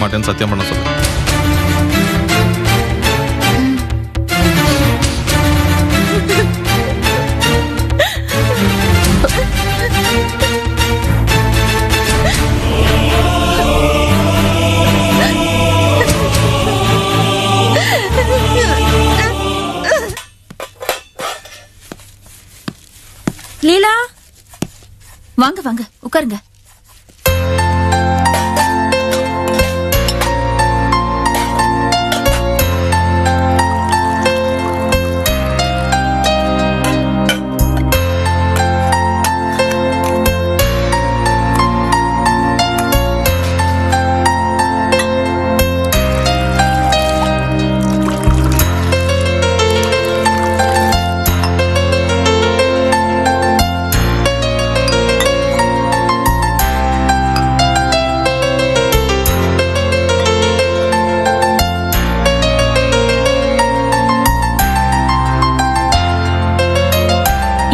மாட்டேன்னு சத்தியம் பண்ண சொல்லு. லீலா, வாங்க வாங்க உட்காருங்க.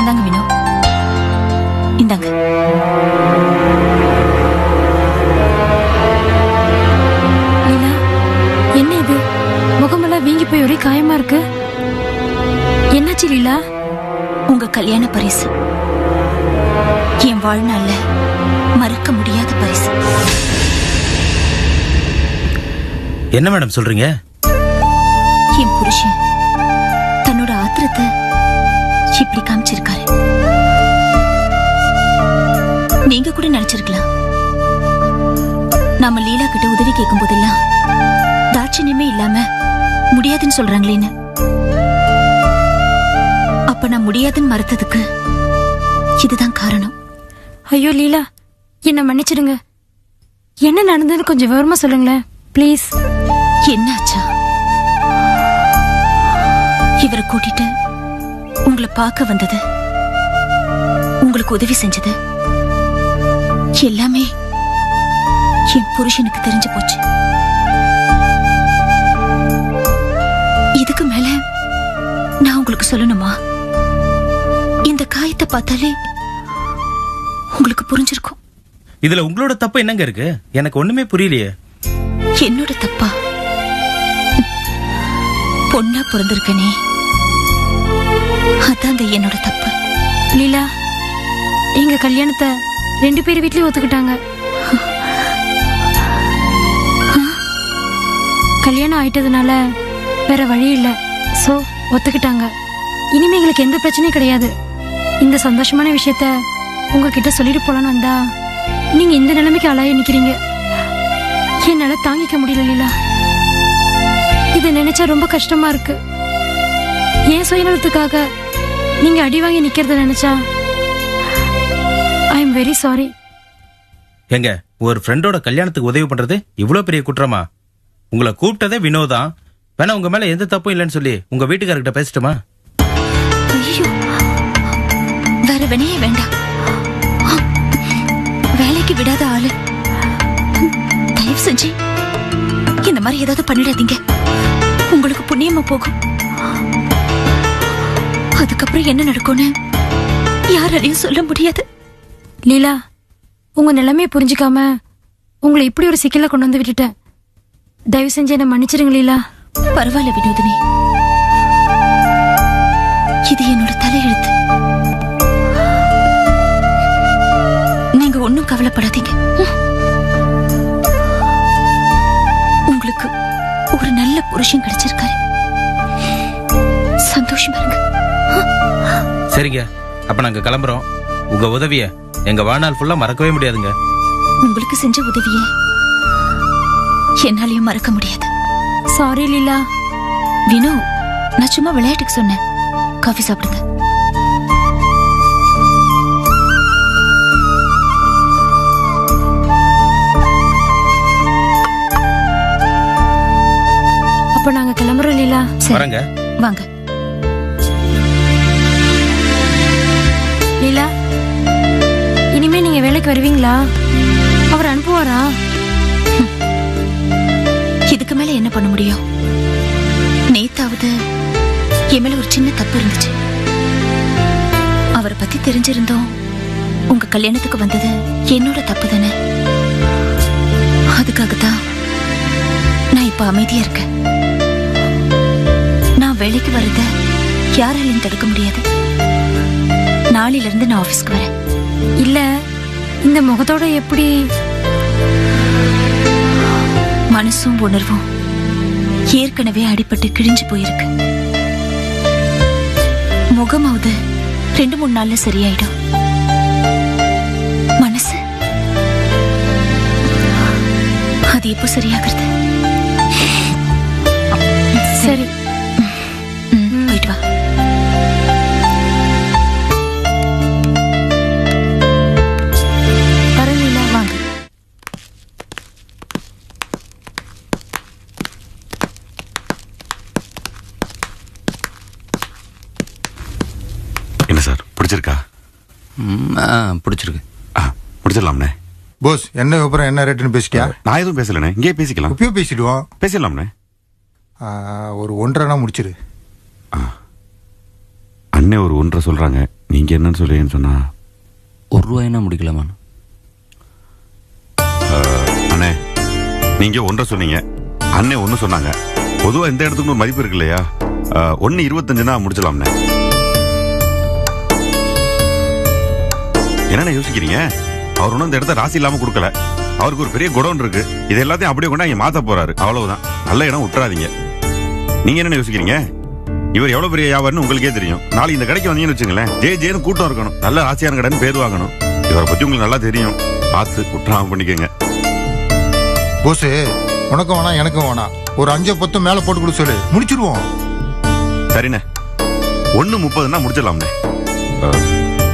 இந்தாங்க வினோ, இந்தாங்க. லீலா, என்ன இது? முகமெல்லாம் வீங்கி போய் ஒரே காயமா இருக்கு. என்னாச்சு லீலா? உங்க கல்யாண பரிசு, என் வாழ்நாள்ல மறக்க முடியாத பரிசு. என்ன மேடம் சொல்றீங்க? என் புருஷன் தன்னோட ஆத்திரத்தை இப்படி காமிச்சிருக்காரு. நீங்க கூட நினைச்சிருக்கலாம், நாம லீலா கிட்ட உதவி கேட்கும் போதெல்லாம் தாட்சண்யமே இல்லாம முடியாதுன்னு சொல்றாங்களேன்னு. அப்ப நான் முடியாதுன்னு மறுத்ததுக்கு இதுதான் காரணம். ஐயோ லீலா, என்ன மன்னிச்சிடுங்க. என்ன நடந்ததுன்னு கொஞ்சம் விவரமா சொல்லுங்களேன் ப்ளீஸ். என்னாச்சா? இவரை கூட்டிட்டு உங்களை பார்க்க வந்தது, உங்களுக்கு உதவி செஞ்சது எல்லாமே என் புருஷனுக்கு தெரிஞ்சு போச்சு. இதுக்கு மேல நான் உங்களுக்கு சொல்லணுமா? இந்த காயத்தை பார்த்தாலே உங்களுக்கு புரிஞ்சிருக்கும். இதுல உங்களோட தப்பு என்னங்க இருக்கு? எனக்கு ஒண்ணுமே புரியலையே. என்னோட தப்பா? பொண்ணா பிறந்திருக்கனே, அதாங்க என்னோட தப்பு. லீலா, எங்க கல்யாணத்தை 2 பேர் வீட்லயும் ஒத்துக்கிட்டாங்க. கல்யாணம் ஆயிட்டதுனால வேற வழி இல்ல, சோ ஒத்துக்கிட்டாங்க. இனிமே எங்களுக்கு எந்த பிரச்சனையும் கிடையாது. இந்த சந்தோஷமான விஷயத்த உங்ககிட்ட சொல்லிட்டு போலான்னு வந்தா நீங்க இந்த நிலைமைக்கு ஆளாயி நிக்கிறீங்க. என்னால தாங்கிக்க முடியல லீலா. இதை நினைச்சா ரொம்ப கஷ்டமா இருக்கு. ஏன் சுயநலத்துக்காக நீங்க அடி வாங்கி நிக்கிறத நினைச்சா ஐ எம் வெரி சாரி. எங்க ஒரு ஃப்ரெண்டோட கல்யாணத்துக்கு உதவி பண்றது இவ்வளவு பெரிய குற்றமா? உங்களை கூப்பிட்டதே வினோதான். வேணா உங்க மேல எந்த தப்பும் இல்லைன்னு சொல்லி உங்க வீட்டுக்காரர்கிட்ட பேசிட்டுமா? ஐயோ, வேற வினையே வேண்டாம். வேலைக்கு விடாத ஆளு, தயவு செஞ்சு இந்த மாதிரி ஏதாவது பண்ணிடாதீங்க. உங்களுக்கு புண்ணியமா போகும். அதுக்கப்புறம் என்ன நடக்கும்னு யாராலையும் சொல்ல முடியாது. லீலா, உங்க நிலைமையை புரிஞ்சுக்காம உங்களை இப்படி ஒரு சிக்கல கொண்டு வந்து விட்டுட்டேன். தயவு செஞ்சு என்ன மன்னிச்சிருங்க லீலா. பரவாயில்ல வினோதினி, இது என்னோட தலையெழுத்து. நீங்க ஒண்ணும் கவலைப்படாதீங்க. உங்களுக்கு ஒரு நல்ல புருஷன் கிடைச்சிருக்காரு. சந்தோஷமா இருங்க. சரிங்க, அப்ப நாங்க கிளம்புறோம். உங்க உதவிய எங்க வாழ்நாள் ஃபுல்லா மறக்கவே முடியாதுங்க. உங்களுக்கு செஞ்ச உதவிய என்னாலையும் மறக்க முடியாது. சாரி லீலா. வினோ, நான் சும்மா விளையாட்டுக்கு சொன்னேன். காஃபி சாப்பிடுங்க. அப்ப நாங்க கிளம்புறோம் லீலா. வரங்க. வாங்க. லீலா, இனிமே நீங்க வேலைக்கு வருவீங்களா? அவர் அனுப்புவாரா? இதுக்கு மேல என்ன பண்ண முடியும்? நேத்தாவது என் மேல ஒரு சின்ன தப்பு இருந்துச்சு. அவரை பத்தி தெரிஞ்சிருந்தோம் உங்க கல்யாணத்துக்கு வந்தது என்னோட தப்பு தானே. அதுக்காகத்தான் நான் இப்ப அமைதியா இருக்கேன். நான் வேலைக்கு வரத யாராலையும் தடுக்க முடியாது. நாளையில இருந்து நான் ஆபீஸ்க்கு வரேன். இல்ல இந்த முகத்தோட எப்படி? மனசும் உணர்வும் ஏற்கனவே அடிபட்டு கிழிஞ்சு போயிருக்கு. முகமாவது 2-3 நாள்ல சரியாயிடும். மனசு அது எப்போ சரியாகிறது? சரி, போயிட்டு வா. பரவாயில்ல, வாங்க. என்ன சார் பிடிச்சிருக்கா? பிடிச்சிருக்கு. முடிச்சிடலாம்ண்ணே. போஸ் என்ன விவரம் என்ன ரேட்டுன்னு பேசிக்கியா? நான் எதுவும் பேசலண்ணே, இங்கே பேசிக்கலாம். இப்பயும் பேசிடுவோம். பேசிடலாம்ண்ணே. ஒரு 1.5 முடிச்சிரு. அண்ணே ஒரு 1.5 சொல்றாங்க, நீங்க என்னன்னு சொல்றீங்கன்னு சொன்னா ₹1 முடிக்கலாமா? அண்ணே நீங்க 1.5 சொன்னீங்க, அண்ணே 1 சொன்னாங்க. பொதுவா இந்த இடத்துக்கு ஒரு மதிப்பு இருக்கு இல்லையா? 1.25னா முடிச்சலாம்ண்ணே. என்னண்ணே யோசிக்கிறீங்க? அவர் ஒன்றும் இந்த இடத்த ராசி இல்லாம கொடுக்கல. அவருக்கு ஒரு பெரிய குடோன் இருக்கு. இது எல்லாத்தையும் அப்படியே கொண்டா இங்க மாத்த போறாரு, அவ்வளவுதான். நல்ல இடம் விட்டுறாதீங்க. நீங்க என்ன யோசிக்கிறீங்க? இவர் எவ்வளவு பெரிய வியாபாரம்னு உங்களுக்கே தெரியும். நாளைக்கு இந்த கடைக்கு வந்தீங்கன்னு வச்சுங்களேன், ஜேன்னு கூட்டம் இருக்கணும். நல்ல ராசியான கடைன்னு பேர் வாங்கணும். இவரை பத்தி உங்களுக்கு நல்லா தெரியும். பார்த்து குற்றாம பண்ணிக்கங்க. போஸ் உனக்கும் வேணாம் எனக்கும் வேணாம், ஒரு 5-10 மேல போட்டு கொடு சொல்லு, முடிச்சிருவோம். சரிண்ணே, 1.30ன்னா முடிச்சிடலாம்ண்ணே.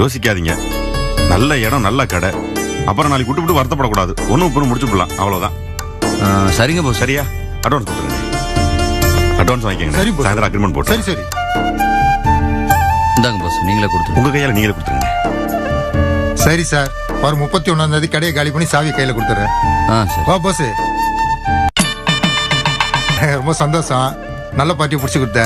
யோசிக்காதீங்க. நல்ல இடம், நல்ல கடை. அப்புறம் நாளைக்கு விட்டு வருத்தப்படக்கூடாது. 1.30 முடிச்சு விடலாம், அவ்வளவுதான். சரிங்க போஸ். சரியா? அட்வான்ஸ் கொடுத்துருங்க. அட்வான்ஸ் வாங்கிக்கங்க. சரி boss. சாயந்தரம் அக்ரிமெண்ட் போட்டு. சரி சரி. இந்தாங்க போஸ், நீங்களே கொடுத்துருங்க. உங்க கையால நீங்களே கொடுத்துருங்க. சரி சார், வர 31 கடையை காலி பண்ணி சாவி கையில கொடுத்துறேன். சரி. வா போஸ். ரொம்ப சந்தோஷம், நல்ல பார்ட்டியை பிடிச்சி கொடுத்த.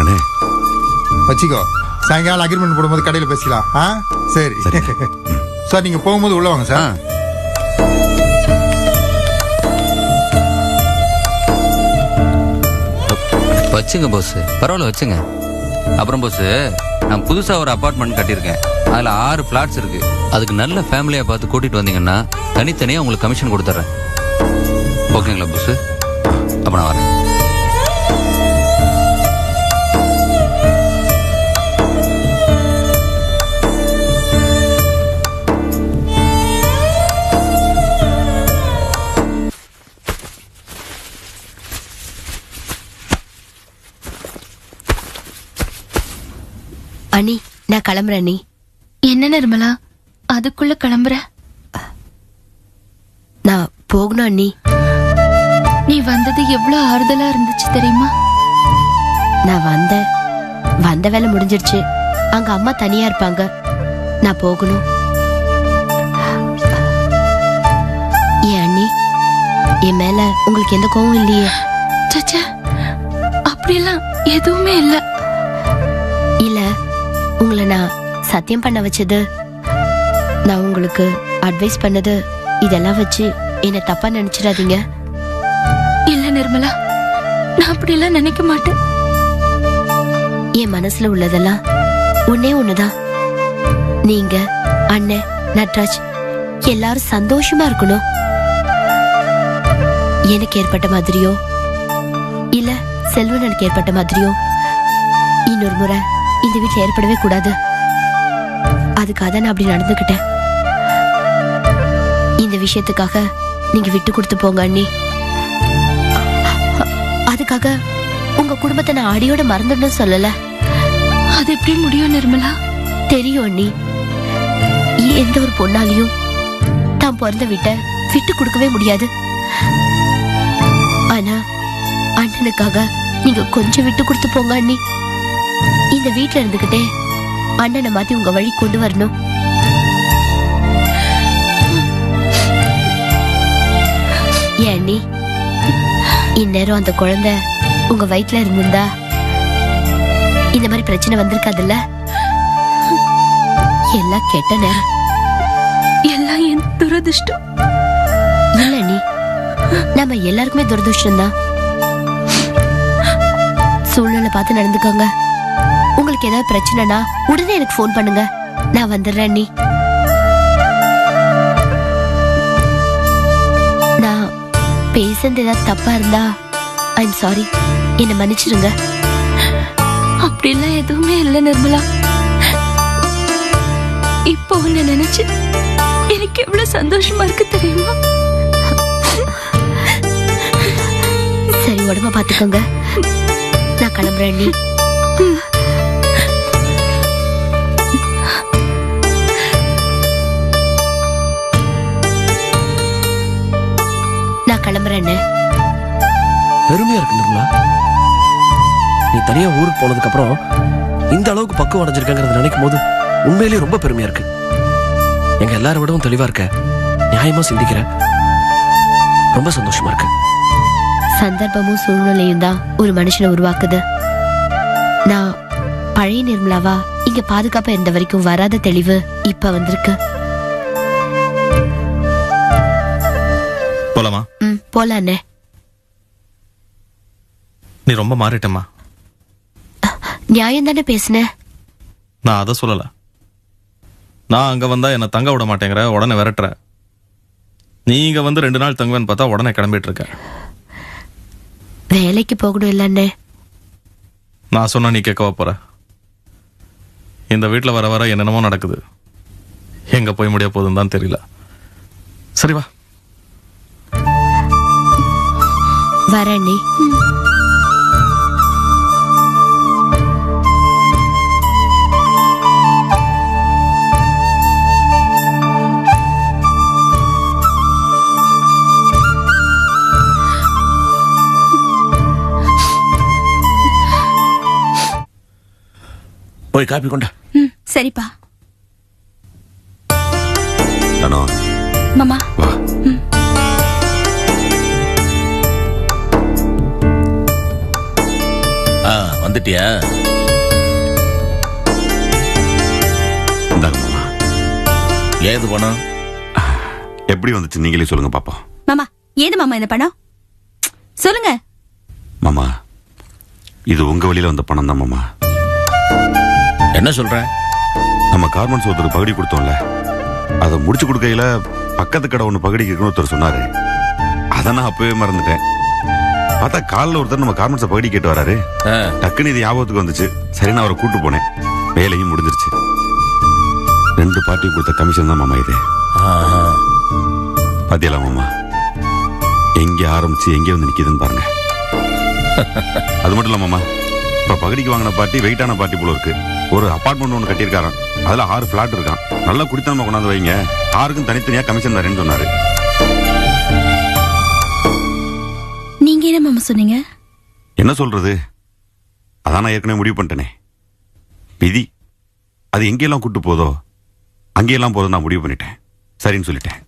அண்ணே வச்சுக்கோ, சாயங்காலம் அக்ரிமெண்ட் போடும்போது கடையில் பேசிக்கலாம். சரி சார், நீங்க போகும்போது உள்ள வாங்க சார். வச்சுங்க போஸ், பரவாயில்ல வச்சுங்க. அப்புறம் போஸ், நான் புதுசா ஒரு அபார்ட்மெண்ட் கட்டியிருக்கேன். அதுல 6 பிளாட்ஸ் இருக்கு. அதுக்கு நல்ல ஃபேமிலியா பார்த்து கூட்டிட்டு வந்தீங்கன்னா தனித்தனியா உங்களுக்கு கமிஷன் கொடுத்துறேன். ஓகேங்களா போஸ்? அப்ப நான் வரேன். அண்ணி, நான் கிளம்புறேன். அண்ணி. என்ன நிர்மலா, அதுக்குள்ள கிளம்புற? நான் போகணும் அண்ணி. நீ வந்தது எவ்வளவு ஆறுதலா இருந்துச்சு தெரியுமா? நான் வந்த வேலை முடிஞ்சிருச்சு. அங்க அம்மா தனியா இருப்பாங்க. நான் போகணும். ஏன் அண்ணி, என் மேல உங்களுக்கு எந்த கோவம் இல்லையே? சச்சா, அப்படியெல்லாம் எதுவுமே இல்ல. இல்ல, உங்களை நான் சத்தியம் பண்ண வச்சது, நான் உங்களுக்கு அட்வைஸ் பண்ணது, இதெல்லாம் வச்சு என்ன தப்பா நினைச்சிடாதீங்க. இல்ல நிர்மலா, நான் அப்படியெல்லாம் நினைக்க மாட்டேன். என் மனசுல உள்ளதெல்லாம் ஒன்னே ஒண்ணுதான். நீங்க, அண்ணன், நட்ராஜ் எல்லாரும் சந்தோஷமா இருக்கணும். எனக்கு ஏற்பட்ட மாதிரியோ இல்ல செல்வனுக்கு ஏற்பட்ட மாதிரியோ இன்னொரு முறை இந்த வீட்டுல ஏற்படவே கூடாது. அதுக்காக நான் அப்படி நடந்துகிட்டேன். இந்த விஷயத்துக்காக நீங்க விட்டு கொடுத்து போங்க அண்ணி. அதுக்காக உங்க குடும்பத்தை நான் அடியோட மறந்துடணும் சொல்லல. அது எப்படி முடியும் நிர்மலா? தெரியும் அண்ணி, எந்த ஒரு பொண்ணாலையும் தான் பிறந்த வீட்டை விட்டு கொடுக்கவே முடியாது. ஆனா அண்ணனுக்காக நீங்க கொஞ்சம் விட்டு கொடுத்து போங்க அண்ணி. இந்த வீட்டுல இருந்துகிட்டே அண்ணனை மாத்தி உங்க வழி கொண்டு வரணும். ஏன் அண்ணி, இந்நேரம் அந்த குழந்தை உங்க வயிற்றுல இருந்திருந்தா இந்த மாதிரி பிரச்சனை வந்திருக்காதுல்ல. எல்லாம் கெட்ட நேரம். எல்லாம் என் துரதிர்ஷ்டம். நம்ம எல்லாருக்குமே துரதிருஷ்டம் தான். சூழ்நிலை பார்த்து நடந்துக்கோங்க. உங்களுக்கு ஏதாவது பிரச்சனைனா உடனே எனக்கு ஃபோன் பண்ணுங்க, நான் வந்துடுறேன். அண்ணி, நான் பேசுறது ஏதாவது தப்பா இருந்தா ஐம் சாரி, என்ன மன்னிச்சிருங்க. அப்படிலாம் எதுவுமே இல்லை நிர்மலா. இப்போ உன்னை நினைச்சு எனக்கு எவ்வளவு சந்தோஷமா இருக்கு தெரியுமா? சரி, உடம்ப பாத்துக்கோங்க, நான் கிளம்புறேன். அண்ணி, நான் கிளம்புறேன். பெருமையா இருக்கு நிர்மலா. நீ தனியா ஊருக்கு போனதுக்கு அப்புறம் இந்த அளவுக்கு பக்குவம் அடைஞ்சிருக்கங்கிறத நினைக்கும் போது உண்மையிலேயே ரொம்ப பெருமையா இருக்கு. எங்க எல்லாரை விடவும் தெளிவா இருக்க, நியாயமா சிந்திக்கிற, ரொம்ப சந்தோஷமா இருக்கு. சந்தர்ப்பமும் சூழ்நிலையும் தான் ஒரு மனுஷனை உருவாக்குது. நான் பழைய நிர்மலாவா இங்க பாதுகாப்பா இருந்த வரைக்கும் வராத தெளிவு இப்ப வந்திருக்கு. போலாமா? போலாம் அண்ணே. நீ ரொம்ப மாறிட்டமா. நியாயம் தானே பேசுனேன். நான் அதை சொல்லல. நான் அங்க வந்தா என்ன தங்க விட மாட்டேங்கிற, உடனே விரட்டுற. நீ இங்க வந்து 2 நாள் தங்குவேன்னு பார்த்தா உடனே கிளம்பிட்டு இருக்க. வேலைக்கு போகணும் இல்ல அண்ணே. நான் சொன்னா நீ கேட்கவா போற? இந்த வீட்டில் வர வர என்னென்னமோ நடக்குது. எங்க போய் முடிய போகுதுன்னு தான் தெரியல. சரி வா. வரேன் அண்ணி. போய் காப்பி கொண்டா. சரிப்பா. தனோ, மாமா வா. வந்துட்டியா? இந்தாங்க மாமா. ஏது பணம்? எப்படி வந்துச்சு நீங்களே சொல்லுங்க பாப்போம். மாமா, ஏது மாமா இந்த பணம்? சொல்லுங்க மாமா, இது உங்க வழியில வந்த பணம் தான் மாமா. என்ன சொல்ற? நம்ம கார்மெண்ட்ஸ் ஒருத்தர் பகடி கொடுத்தோம்ல, அதை முடிச்சு கொடுக்கையில பக்கத்து கடை ஒன்று பகடிக்கு இருக்குன்னு ஒருத்தர் சொன்னாரு. அதை நான் அப்பவே மறந்துட்டேன். பார்த்தா காலில் ஒருத்தர் நம்ம கார்மெண்ட்ஸை பகடி கேட்டு வராரு. டக்குன்னு இது ஞாபகத்துக்கு வந்துச்சு. சரி, நான் அவரை கூட்டு போனேன். வேலையும் முடிஞ்சிருச்சு. 2 பார்ட்டியும் கொடுத்த கமிஷன் தான் மாமா இது. பாத்தியலா மாமா, எங்க ஆரம்பிச்சு எங்க வந்து நிக்குதுன்னு பாருங்க. அது மட்டும் இல்ல மாமா, இப்ப பகடிக்கு வாங்கின பார்ட்டி வெயிட்டான பார்ட்டி போல இருக்கு. ஒரு அபார்ட்மெண்ட் ஒன்று கட்டியிருக்காராம். அதுல 6 பிளாட் இருக்கான். நல்லா குடித்தனமா கொண்டாந்து வைங்க, 6க்கும் தனித்தனியா கமிஷன் தரேன்னு சொன்னாரு. நீங்க என்ன மாமா சொன்னீங்க? என்ன சொல்றது, அதான் நான் ஏற்கனவே முடிவு பண்ணிட்டேனே. விதி அது எங்கெல்லாம் கூட்டு போதோ அங்கெல்லாம் போதும் நான் முடிவு பண்ணிட்டேன். சரின்னு சொல்லிட்டேன்.